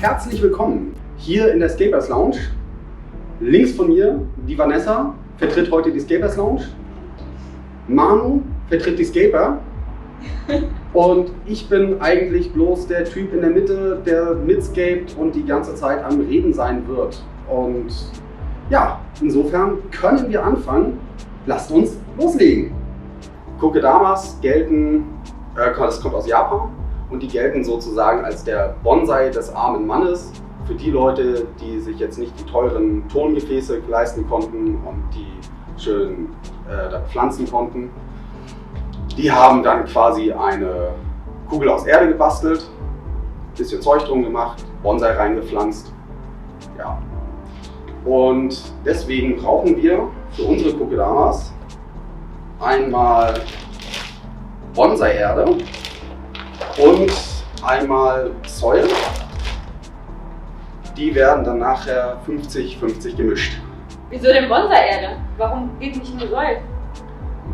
Herzlich willkommen hier in der Scapers Lounge. Links von mir die Vanessa vertritt heute die Scapers Lounge. Manu vertritt die Scaper. Und ich bin eigentlich bloß der Typ in der Mitte, der mitscaped und die ganze Zeit am Reden sein wird. Und ja, insofern können wir anfangen. Lasst uns loslegen. Kokedamas gelten, das kommt aus Japan und die gelten sozusagen als der Bonsai des armen Mannes. Für die Leute, die sich jetzt nicht die teuren Tongefäße leisten konnten und die schön pflanzen konnten. Die haben dann quasi eine Kugel aus Erde gebastelt, bisschen Zeug drum gemacht, Bonsai reingepflanzt. Ja. Und deswegen brauchen wir für unsere Kokedamas einmal Bonsai-Erde und einmal Soil. Die werden dann nachher 50-50 gemischt. Wieso denn Bonsai-Erde? Warum geht nicht nur Soil?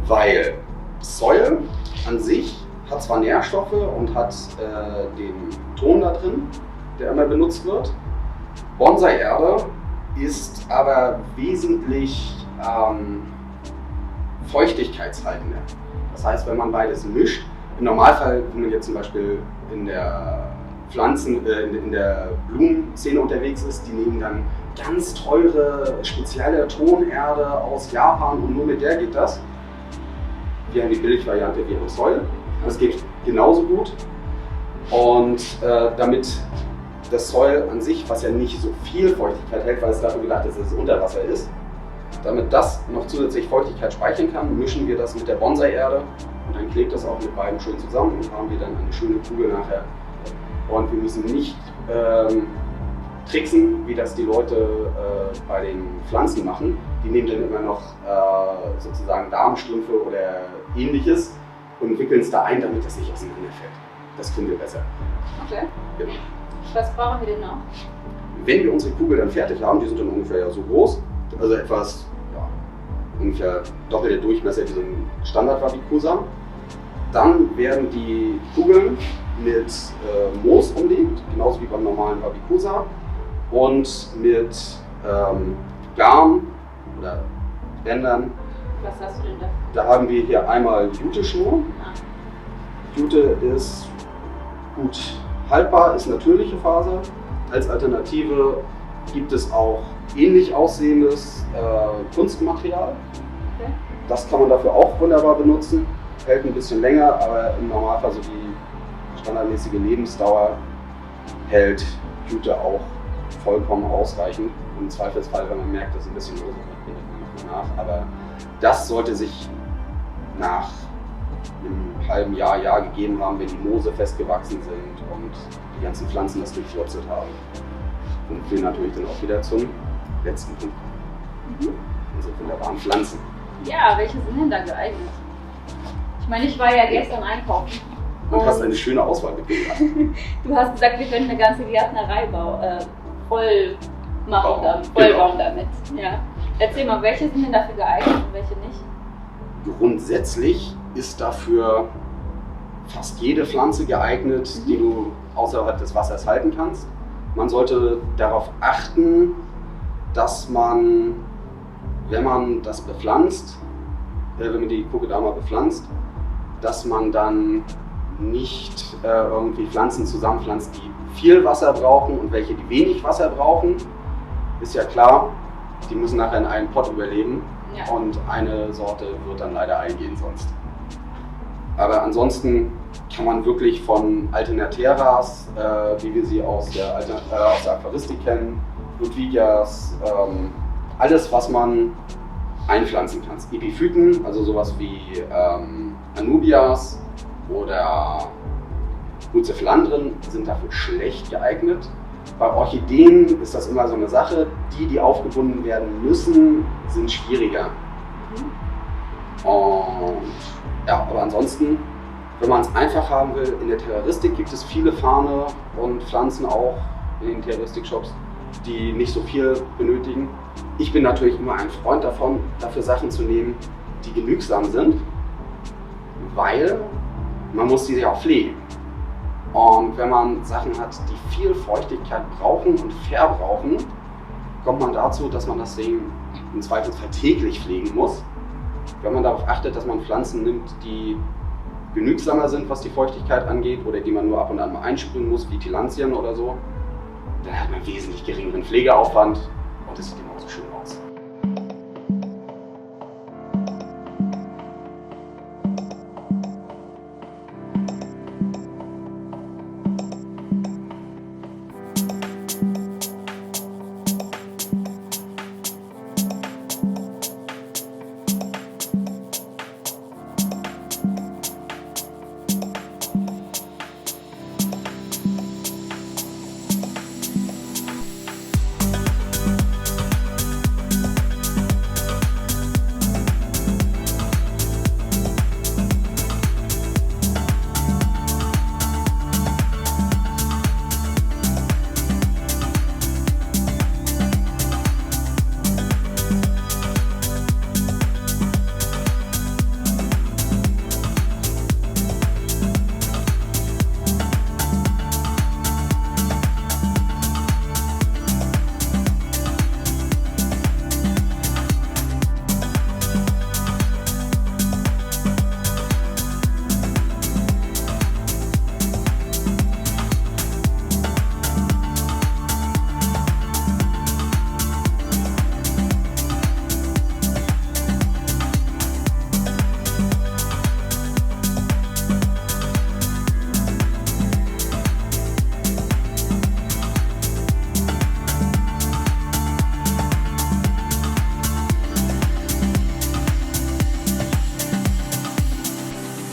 Weil Soil an sich hat zwar Nährstoffe und hat den Ton da drin, der immer benutzt wird. Bonsai-Erde ist aber wesentlich feuchtigkeitshaltender. Das heißt, wenn man beides mischt, im Normalfall, wenn man jetzt zum Beispiel in der in der Blumenszene unterwegs ist, die nehmen dann ganz teure, spezielle Tonerde aus Japan und nur mit der geht das. Wir haben die Billigvariante wie Soil. Das geht genauso gut. Und damit das Soil an sich, was ja nicht so viel Feuchtigkeit hält, weil es dafür gedacht ist, dass es unter Wasser ist, damit das noch zusätzlich Feuchtigkeit speichern kann, mischen wir das mit der Bonsai-Erde und dann klebt das auch mit beiden schön zusammen und haben wir dann eine schöne Kugel nachher. Und wir müssen nicht tricksen, wie das die Leute bei den Pflanzen machen. Die nehmen dann immer noch sozusagen Darmstrümpfe oder ähnliches und wickeln es da ein, damit das nicht auseinanderfällt. Das können wir besser. Okay. Genau. Was brauchen wir denn noch? Wenn wir unsere Kugel dann fertig haben, die sind dann ungefähr ja so groß, also etwas, ja, ungefähr doppelte Durchmesser wie so ein Standard-Wabikusa, dann werden die Kugeln mit Moos umlegt, genauso wie beim normalen Wabikusa, und mit Garn oder Bändern. Was hast du denn da? Da haben wir hier einmal Jute-Schnur. Jute ist gut haltbar, ist natürliche Faser. Als Alternative gibt es auch ähnlich aussehendes Kunstmaterial. Okay. Das kann man dafür auch wunderbar benutzen. Hält ein bisschen länger, aber im Normalfall so die standardmäßige Lebensdauer hält Jute auch vollkommen ausreichend. Im Zweifelsfall, wenn man merkt, dass ein bisschen lose wird, bindet man nochmal nach. Aber das sollte sich nach einem halben Jahr gegeben haben, wenn die Moose festgewachsen sind und die ganzen Pflanzen das durchwurzelt haben. Und wir natürlich dann auch wieder zum letzten Punkt kommen. Unsere wunderbaren Pflanzen. Ja, welche sind denn da geeignet? Ich meine, ich war ja gestern einkaufen. Und hast eine schöne Auswahl mitgebracht. Du hast gesagt, wir können eine ganze Gärtnerei voll machen, Bauen. vollbauen damit. Ja. Erzähl mal, welche sind denn dafür geeignet und welche nicht? Grundsätzlich ist dafür fast jede Pflanze geeignet, die du außerhalb des Wassers halten kannst. Man sollte darauf achten, dass man, wenn man das bepflanzt, wenn man die Kokedama bepflanzt, dass man dann nicht irgendwie Pflanzen zusammenpflanzt, die viel Wasser brauchen und welche, die wenig Wasser brauchen. Ist ja klar, die müssen nachher in einem Pott überleben. Ja. Und eine Sorte wird dann leider eingehen sonst. Aber ansonsten kann man wirklich von Alternateras, wie wir sie aus der Aquaristik kennen, Ludwigias, alles was man einpflanzen kann. Epiphyten, also sowas wie Anubias oder Bucephalandren sind dafür schlecht geeignet. Bei Orchideen ist das immer so eine Sache, die aufgebunden werden müssen, sind schwieriger. Und ja, aber ansonsten, wenn man es einfach haben will, in der Terroristik gibt es viele Farne und Pflanzen auch in den Terroristik-Shops, die nicht so viel benötigen. Ich bin natürlich immer ein Freund davon, dafür Sachen zu nehmen, die genügsam sind, weil man muss diese ja auch pflegen. Und wenn man Sachen hat, die viel Feuchtigkeit brauchen und verbrauchen, kommt man dazu, dass man das Ding im Zweifelsfall täglich pflegen muss. Wenn man darauf achtet, dass man Pflanzen nimmt, die genügsamer sind, was die Feuchtigkeit angeht, oder die man nur ab und an mal einsprühen muss, wie Tillandien oder so, dann hat man wesentlich geringeren Pflegeaufwand und es sieht immer so schön aus.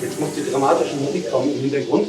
Jetzt muss die dramatische Musik kommen im Hintergrund.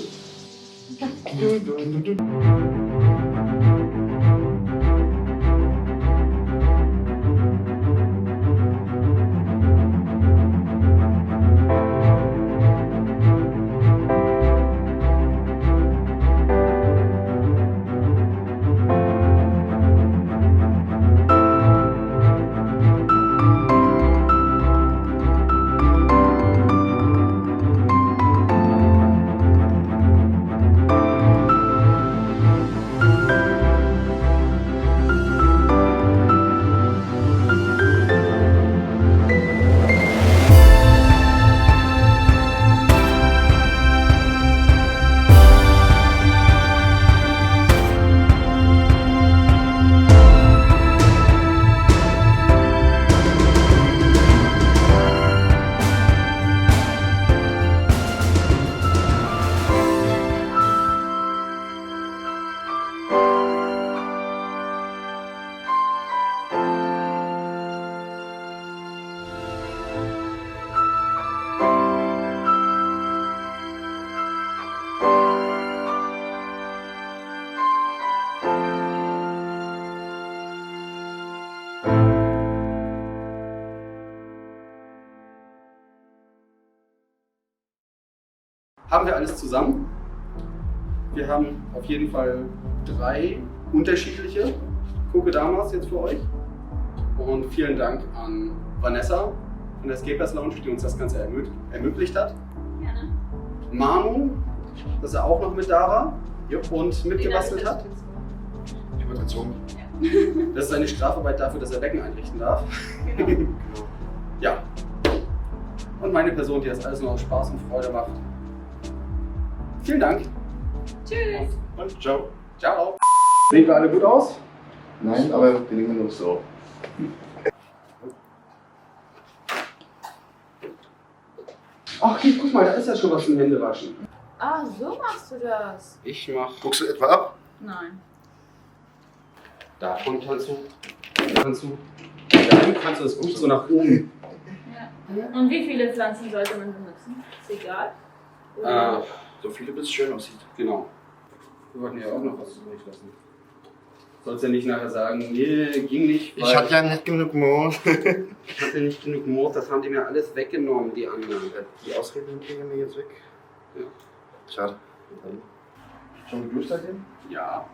Haben wir alles zusammen. Wir haben auf jeden Fall 3 unterschiedliche Kokedamas jetzt für euch. Und vielen Dank an Vanessa von der Escapers Lounge, die uns das Ganze ermöglicht hat. Gerne. Manu, dass er auch noch mit da war und mitgebastelt hat. Ich wurde gezwungen. Das ist seine Strafarbeit dafür, dass er Becken einrichten darf. Genau. Ja. Und meine Person, die das alles nur aus Spaß und Freude macht. Vielen Dank. Tschüss. Und ciao. Ciao. Sehen wir alle gut aus? Nein, aber wir nehmen nur so. Ach, hier, guck mal, da ist ja schon was zum Händewaschen. Ah, so machst du das? Ich mach. Guckst du etwa ab? Nein. Davon kannst du. Dann kannst du das gut so nach oben. Ja. Und wie viele Pflanzen sollte man benutzen? Ist egal. Oder? So viele, bis es schön aussieht. Genau. Wir wollten ja auch noch was übrig lassen. Sollst ja nicht nachher sagen, nee, ging nicht. Ich hatte ja nicht genug Mond. Ich hatte nicht genug Mord, das haben die mir alles weggenommen, die anderen. Die Ausreden gehen mir jetzt weg. Ja. Schade. Schon geduscht seitdem? Ja.